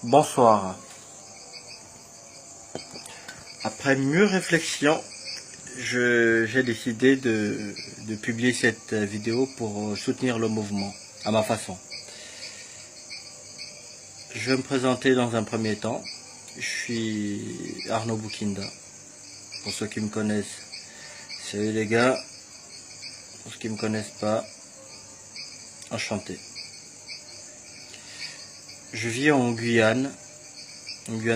Bonsoir. Après mûre réflexion, j'ai décidé de publier cette vidéo pour soutenir le mouvement, à ma façon. Je vais me présenter dans un premier temps. Je suis Arnaud Boukinda. Pour ceux qui me connaissent, salut les gars. Pour ceux qui ne me connaissent pas, enchanté. Je vis en Guyane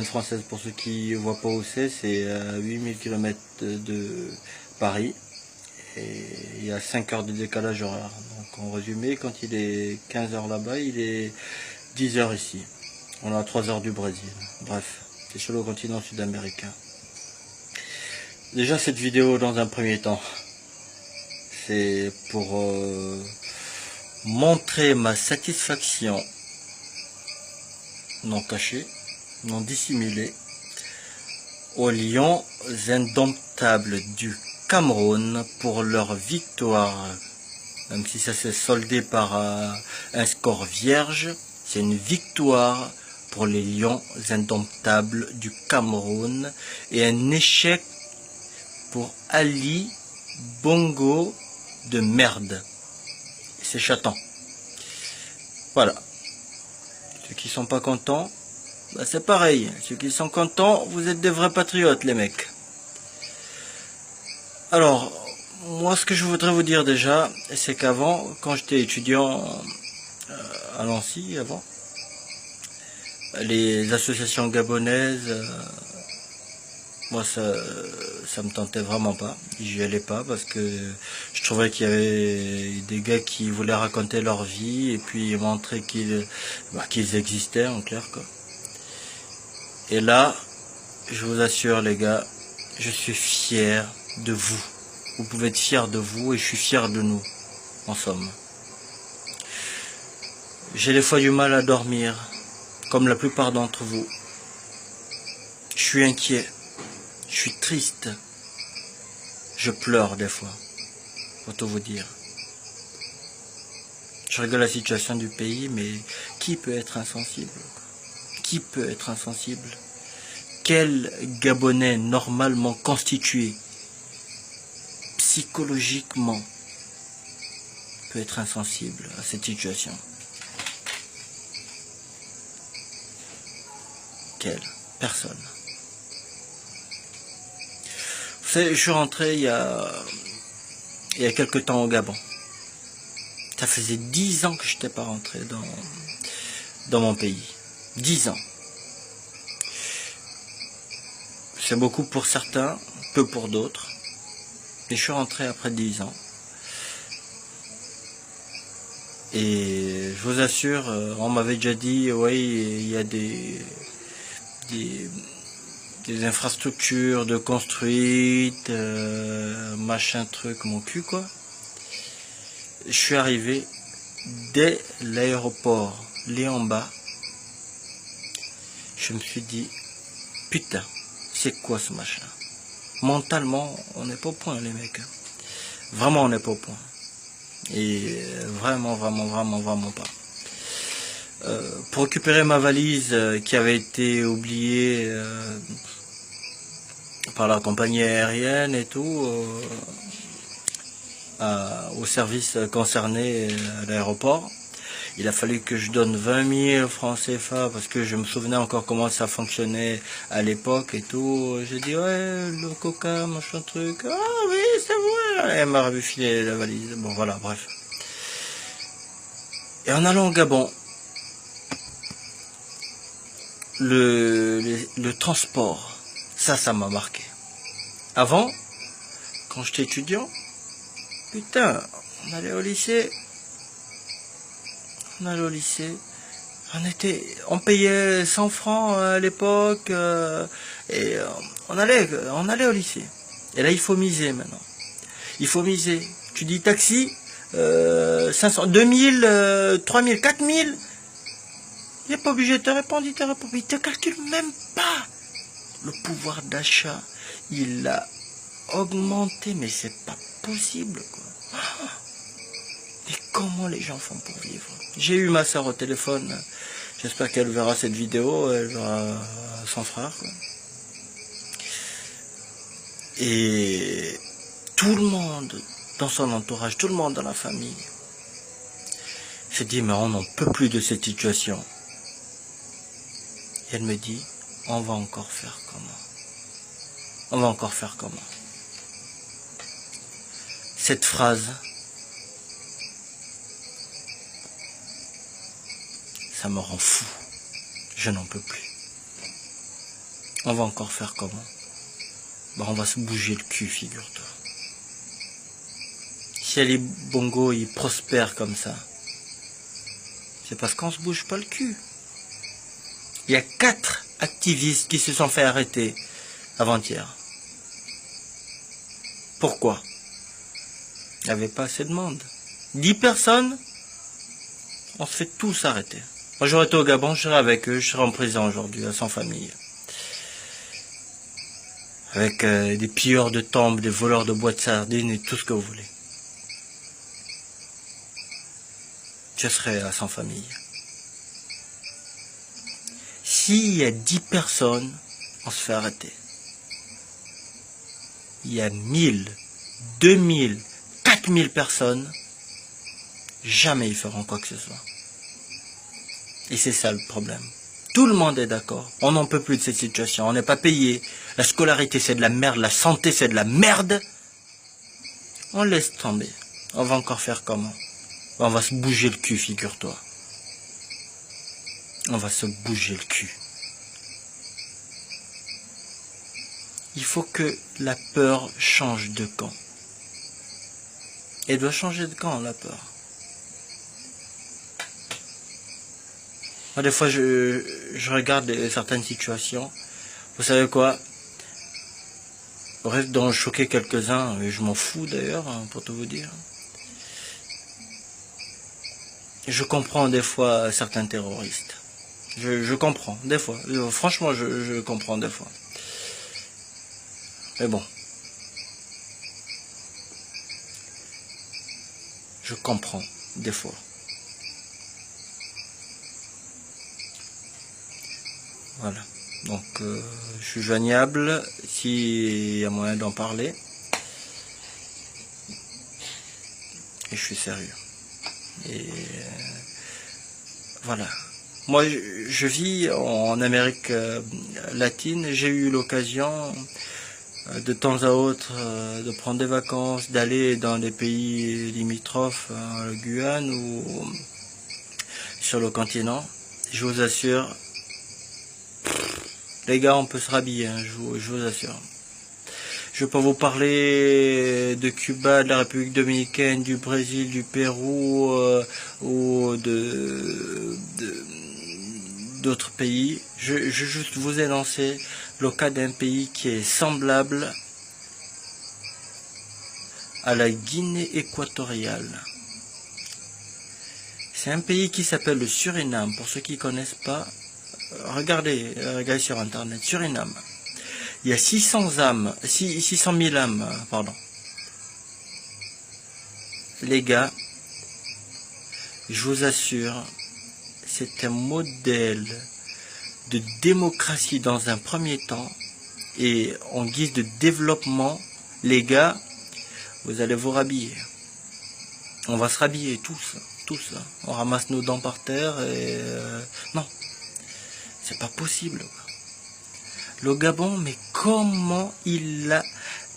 française. Pour ceux qui ne voient pas où c'est à 8000 km de Paris. Et il y a 5 heures de décalage horaire. Donc en résumé, quand il est 15 heures là-bas, il est 10 heures ici. On a 3 heures du Brésil. Bref, c'est sur le continent sud-américain. Déjà cette vidéo dans un premier temps, c'est pour montrer ma satisfaction non cachée, non dissimulée, aux lions indomptables du Cameroun pour leur victoire. Même si ça s'est soldé par un score vierge, c'est une victoire pour les lions indomptables du Cameroun et un échec pour Ali Bongo de merde. C'est chaton. Voilà. Ceux qui sont pas contents, bah c'est pareil. Ceux qui sont contents, vous êtes des vrais patriotes, les mecs. Alors, moi, ce que je voudrais vous dire déjà, c'est qu'avant, quand j'étais étudiant à Nancy, avant, les associations gabonaises, moi, ça me tentait vraiment pas. J'y allais pas parce que je trouvais qu'il y avait des gars qui voulaient raconter leur vie et puis montrer qu'ils existaient, en clair, quoi. Et là, je vous assure, les gars, je suis fier de vous. Vous pouvez être fiers de vous et je suis fier de nous, en somme. J'ai des fois du mal à dormir, comme la plupart d'entre vous. Je suis inquiet, je suis triste, je pleure des fois, pour tout vous dire. Je regarde la situation du pays, mais qui peut être insensible? Qui peut être insensible? Quel Gabonais normalement constitué, psychologiquement, peut être insensible à cette situation? Quelle personne? Vous savez, je suis rentré il y a quelque temps au Gabon. Ça faisait 10 ans que je n'étais pas rentré dans mon pays. 10 ans. C'est beaucoup pour certains, peu pour d'autres. Et je suis rentré après 10 ans. Et je vous assure, on m'avait déjà dit, oui, il y a des infrastructures de construites, machin truc, mon cul, quoi. Je suis arrivé dès l'aéroport Léon-Mba. Je me suis dit, putain, c'est quoi ce machin? Mentalement, on n'est pas au point, les mecs. Vraiment, on n'est pas au point. Et vraiment pas. Pour récupérer ma valise qui avait été oubliée par la compagnie aérienne et tout, au service concerné à l'aéroport, il a fallu que je donne 20 000 francs CFA parce que je me souvenais encore comment ça fonctionnait à l'époque et tout. J'ai dit, ouais, le coca, machin truc. Ah oui, c'est vrai. Elle m'a refilé la valise. Bon, voilà, bref. Et en allant au Gabon, le transport, ça m'a marqué. Avant, quand j'étais étudiant, putain, on allait au lycée, on payait 100 francs à l'époque, et on allait au lycée. Et là, il faut miser maintenant. Il faut miser. Tu dis taxi, 500, 2000, 3000, 4000. Il n'est pas obligé de te répondre, il ne te calcule même pas. Le pouvoir d'achat, il a augmenté, mais c'est pas possible, quoi. Mais comment les gens font pour vivre. J'ai eu ma soeur au téléphone. J'espère qu'elle verra cette vidéo. Elle verra son frère, quoi. Et tout le monde dans son entourage, tout le monde dans la famille se dit, mais on n'en peut plus de cette situation. Et elle me dit, on va encore faire comment? On va encore faire comment? Cette phrase, ça me rend fou. Je n'en peux plus. On va encore faire comment? Ben, on va se bouger le cul, figure-toi. Si Ali Bongo, il prospère comme ça, c'est parce qu'on se bouge pas le cul. Il y a 4 activistes qui se sont fait arrêter avant-hier. Pourquoi? Il n'y avait pas assez de monde. 10 personnes, on se fait tous arrêter. Moi, j'aurais été au Gabon, je serais avec eux, je serais en prison aujourd'hui, sans famille. Avec des pilleurs de tombes, des voleurs de boîtes de sardines et tout ce que vous voulez. Je serai sans famille. S'il y a 10 personnes, on se fait arrêter. Il y a 1000, 2000, 4000 personnes, jamais ils feront quoi que ce soit. Et c'est ça le problème. Tout le monde est d'accord. On n'en peut plus de cette situation. On n'est pas payé. La scolarité, c'est de la merde. La santé, c'est de la merde. On laisse tomber. On va encore faire comment? On va se bouger le cul, figure-toi. On va se bouger le cul. Il faut que la peur change de camp. Elle doit changer de camp, la peur. Moi, des fois, je regarde certaines situations. Vous savez quoi? Au reste d'en choquer quelques-uns, et je m'en fous d'ailleurs, hein, pour tout vous dire. Je comprends des fois certains terroristes. Je comprends, des fois. Franchement, je comprends des fois. Mais bon. Je comprends des fois. Voilà. Donc, je suis joignable s'il y a moyen d'en parler. Et je suis sérieux. Et voilà. Moi, je vis en Amérique latine. J'ai eu l'occasion de temps à autre de prendre des vacances, d'aller dans des pays limitrophes, le Guyane ou sur le continent. Je vous assure, les gars, on peut se rhabiller, hein, je vous assure. Je peux vous parler de Cuba, de la République dominicaine, du Brésil, du Pérou ou d'autres pays. Je juste vous énoncer le cas d'un pays qui est semblable à la Guinée équatoriale. C'est un pays qui s'appelle le Suriname. Pour ceux qui ne connaissent pas, regardez sur internet, Suriname. Il y a 600 000 âmes, pardon. Les gars, je vous assure, c'est un modèle de démocratie dans un premier temps. Et en guise de développement, les gars, vous allez vous rhabiller. On va se rhabiller tous. On ramasse nos dents par terre et... non, c'est pas possible. Le Gabon, mais comment il a...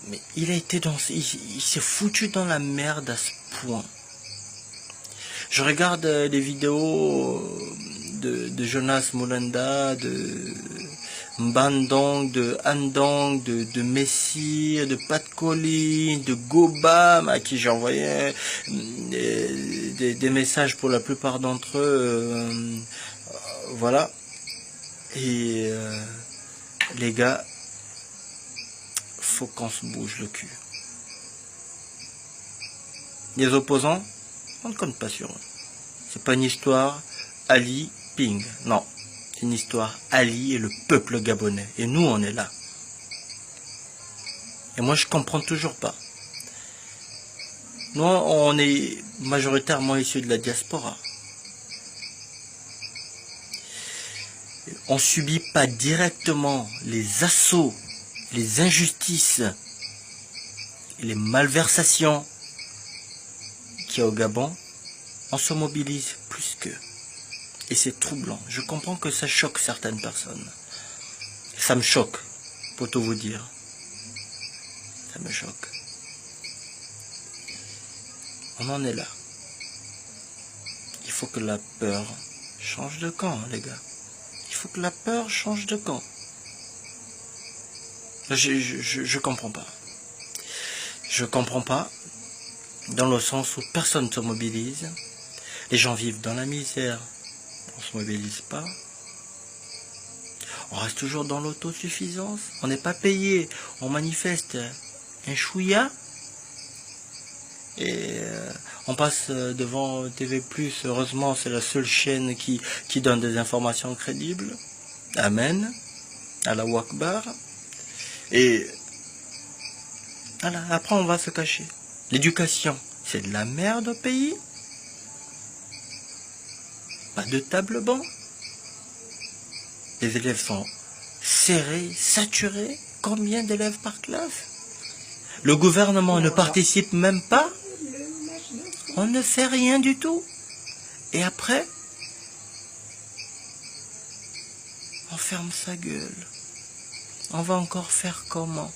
Mais il a été dans... Il s'est foutu dans la merde à ce point. Je regarde les vidéos de Jonas Molanda, de Mbandong, de Andong, de Messi, de Pat Collin, de Gobam, à qui j'ai envoyé des messages pour la plupart d'entre eux. Voilà. Et les gars, faut qu'on se bouge le cul. Les opposants, on ne compte pas sur eux. C'est pas une histoire Ali, Ping. Non. C'est une histoire Ali et le peuple gabonais. Et nous, on est là. Et moi, je comprends toujours pas. Nous, on est majoritairement issus de la diaspora. On ne subit pas directement les assauts, les injustices et les malversations qu'il y a au Gabon. On se mobilise plus qu'eux. Et c'est troublant. Je comprends que ça choque certaines personnes. Ça me choque, pour tout vous dire. Ça me choque. On en est là. Il faut que la peur change de camp, les gars. Il faut que la peur change de camp. Je comprends pas. Je comprends pas, dans le sens où personne ne se mobilise. Les gens vivent dans la misère. On ne se mobilise pas. On reste toujours dans l'autosuffisance. On n'est pas payé. On manifeste un chouïa. Et on passe devant TV+. Heureusement, c'est la seule chaîne qui donne des informations crédibles. Amen. Allahu Akbar. Et voilà, après on va se cacher. L'éducation, c'est de la merde au pays. Pas de table banc. Les élèves sont serrés, saturés. Combien d'élèves par classe? Le gouvernement ne participe même pas. On ne fait rien du tout. Et après, on ferme sa gueule. On va encore faire comment?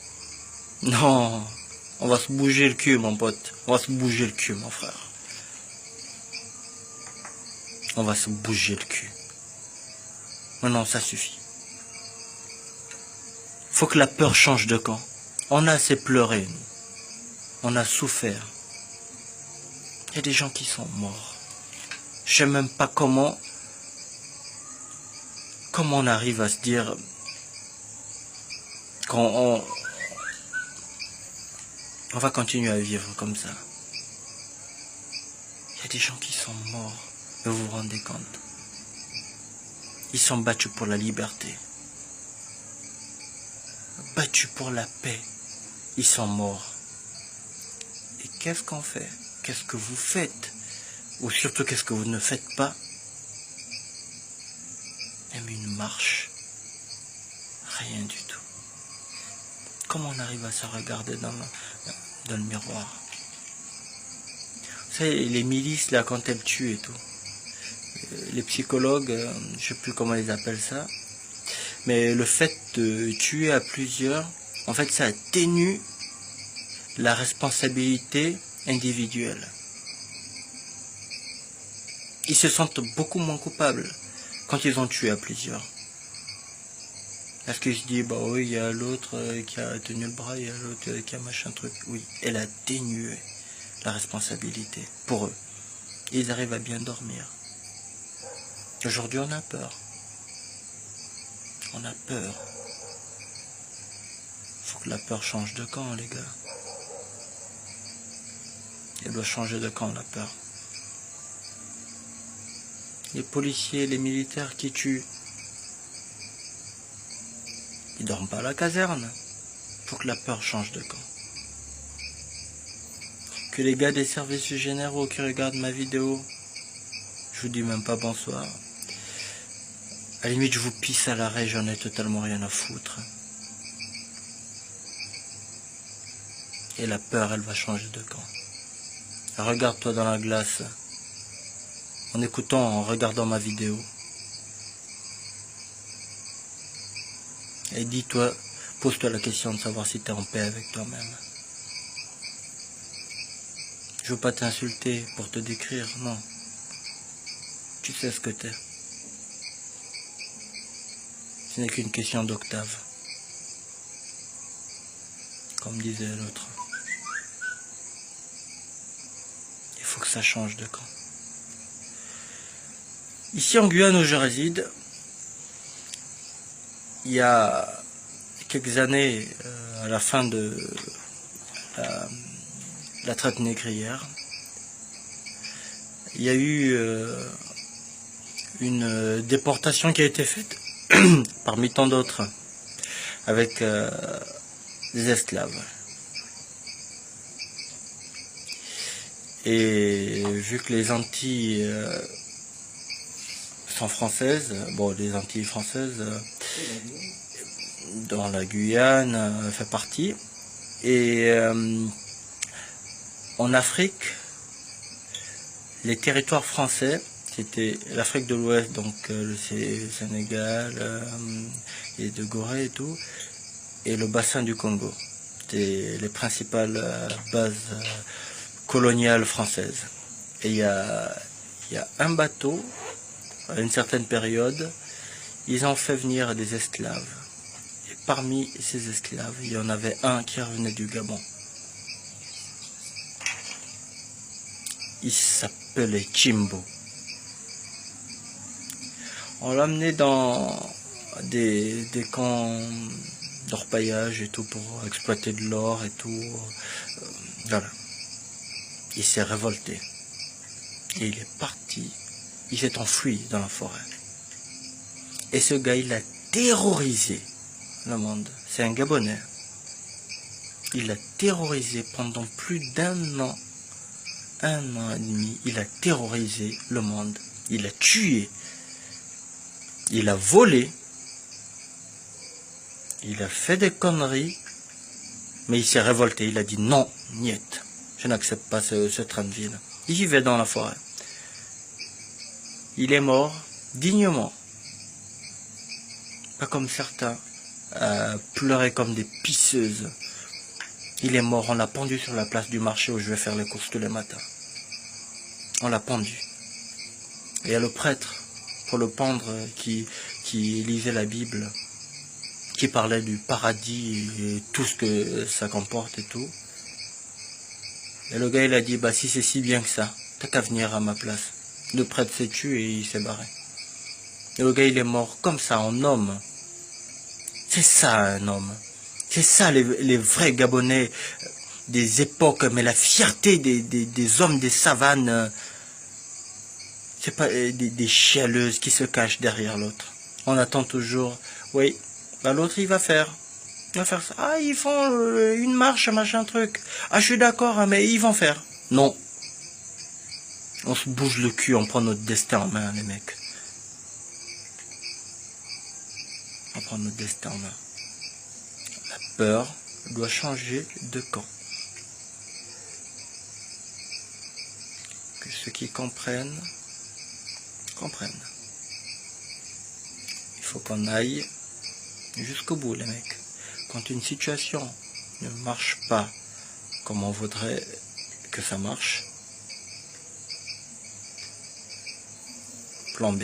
Non, on va se bouger le cul, mon pote. On va se bouger le cul, mon frère. On va se bouger le cul. Maintenant, ça suffit. Faut que la peur change de camp. On a assez pleuré, nous. On a souffert. Il y a des gens qui sont morts. Je sais même pas comment on arrive à se dire qu'on va continuer à vivre comme ça. Il y a des gens qui sont morts. Mais vous vous rendez compte? Ils sont battus pour la liberté. Battus pour la paix. Ils sont morts. Et qu'est-ce qu'on fait? Qu'est-ce que vous faites? Ou surtout, qu'est-ce que vous ne faites pas? Même une marche. Rien du tout. Comment on arrive à se regarder dans le miroir? Vous savez, les milices, là, quand elles tuent et tout. Les psychologues, je sais plus comment ils appellent ça. Mais le fait de tuer à plusieurs, en fait, ça atténue la responsabilité individuelle. Ils se sentent beaucoup moins coupables quand ils ont tué à plusieurs. Parce qu'ils se disent, bah oui, il y a l'autre qui a tenu le bras, il y a l'autre qui a machin truc. Oui, elle a atténué la responsabilité pour eux. Et ils arrivent à bien dormir. Aujourd'hui, on a peur. On a peur. Faut que la peur change de camp, les gars. Elle doit changer de camp, la peur. Les policiers, les militaires qui tuent, ils dorment pas à la caserne. Faut que la peur change de camp. Que les gars des services généraux qui regardent ma vidéo, je vous dis même pas bonsoir. À la limite, je vous pisse à l'arrêt, j'en ai totalement rien à foutre. Et la peur, elle va changer de camp. Regarde-toi dans la glace, en écoutant, en regardant ma vidéo. Et dis-toi, pose-toi la question de savoir si tu es en paix avec toi-même. Je veux pas t'insulter pour te décrire, non. Tu sais ce que t'es. Ce n'est qu'une question d'octave. Comme disait l'autre. Il faut que ça change de camp. Ici en Guyane où je réside, il y a quelques années, à la fin de la traite négrière, il y a eu une déportation qui a été faite parmi tant d'autres avec des esclaves. Et vu que les Antilles sont françaises, bon, les Antilles françaises, dans la Guyane, fait partie. Et en Afrique, les territoires français, c'était l'Afrique de l'Ouest, donc le Sénégal, et de Gorée et tout, et le bassin du Congo. C'était les principales bases coloniales françaises. Et il y a un bateau, à une certaine période, ils ont fait venir des esclaves. Et parmi ces esclaves, il y en avait un qui revenait du Gabon. Il s'appelait Chimbo. On l'a amené dans des camps d'orpaillage et tout pour exploiter de l'or et tout. Voilà. Il s'est révolté. Et il est parti. Il s'est enfui dans la forêt. Et ce gars, il a terrorisé le monde. C'est un Gabonais. Il a terrorisé pendant plus d'1 an. 1 an et demi, il a terrorisé le monde. Il a tué. Il a volé. Il a fait des conneries. Mais il s'est révolté. Il a dit non, niet. Je n'accepte pas ce train de vie. Il vivait dans la forêt. Il est mort dignement. Pas comme certains. Pleurer comme des pisseuses. Il est mort, on l'a pendu sur la place du marché où je vais faire les courses tous les matins. On l'a pendu. Et il y a le prêtre, pour le pendre, qui lisait la Bible, qui parlait du paradis et tout ce que ça comporte et tout. Et le gars, il a dit, bah si c'est si bien que ça, t'as qu'à venir à ma place. Le prêtre s'est tué et il s'est barré. Et le gars, il est mort comme ça, en homme. C'est ça, un homme. C'est ça, les vrais Gabonais des époques, mais la fierté des hommes des savanes, c'est pas des chialeuses qui se cachent derrière l'autre. On attend toujours, oui, bah l'autre il va faire ça. Ah, ils font une marche, machin truc. Ah, je suis d'accord, hein, mais ils vont faire. Non. On se bouge le cul, on prend notre destin en main, les mecs. On prend notre destin en main. La peur doit changer de camp. Que ceux qui comprennent, comprennent. Il faut qu'on aille jusqu'au bout, les mecs. Quand une situation ne marche pas comme on voudrait que ça marche, plan B.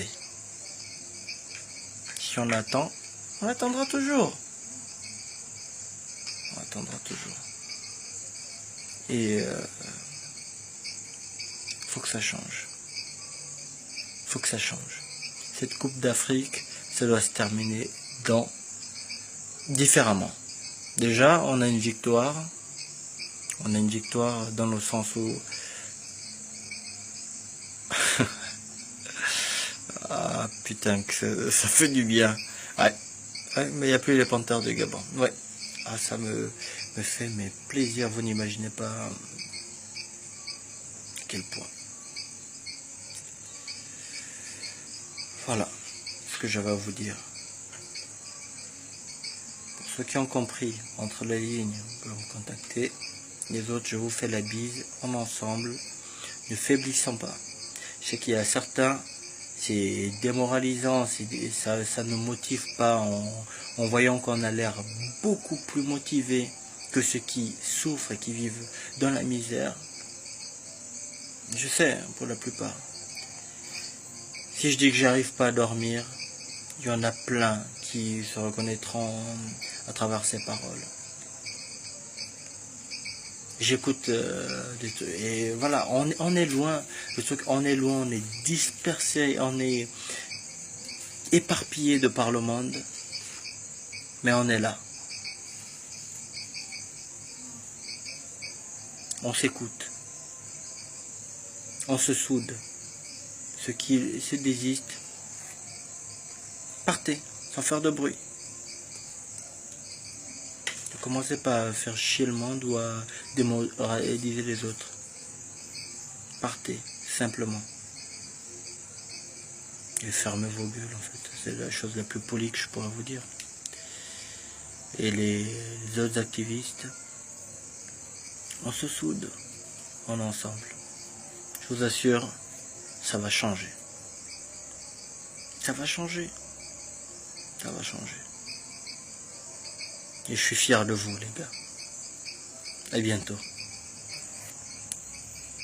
Si on attend, on attendra toujours. On attendra toujours. Et faut que ça change. Faut que ça change. Cette Coupe d'Afrique, ça doit se terminer différemment. Déjà, on a une victoire. On a une victoire dans le sens où ah putain que ça fait du bien. Ouais, mais il n'y a plus les Panthères de Gabon. Ouais. Ah, ça me fait mes plaisirs, vous n'imaginez pas à quel point. Voilà ce que j'avais à vous dire. Pour ceux qui ont compris, entre les lignes, vous pouvez me contacter. Les autres, je vous fais la bise en ensemble. Ne faiblissons pas. Je sais qu'il y a certains, c'est démoralisant, ça ne motive pas en voyant qu'on a l'air beaucoup plus motivé que ceux qui souffrent et qui vivent dans la misère. Je sais, pour la plupart. Si je dis que j'arrive pas à dormir, il y en a plein qui se reconnaîtront à travers ces paroles. J'écoute et voilà, on est loin, le truc, on est loin, on est dispersé, on est éparpillé de par le monde, mais on est là. On s'écoute, on se soude. Ceux qui se désistent, partez, sans faire de bruit. Ne commencez pas à faire chier le monde ou à démoraliser les autres. partez, simplement. Et fermez vos gueules, en fait. C'est la chose la plus polie que je pourrais vous dire. Et les autres activistes, on se soude, on est ensemble. Je vous assure, ça va changer. Ça va changer. Ça va changer. Et je suis fier de vous, les gars. À bientôt.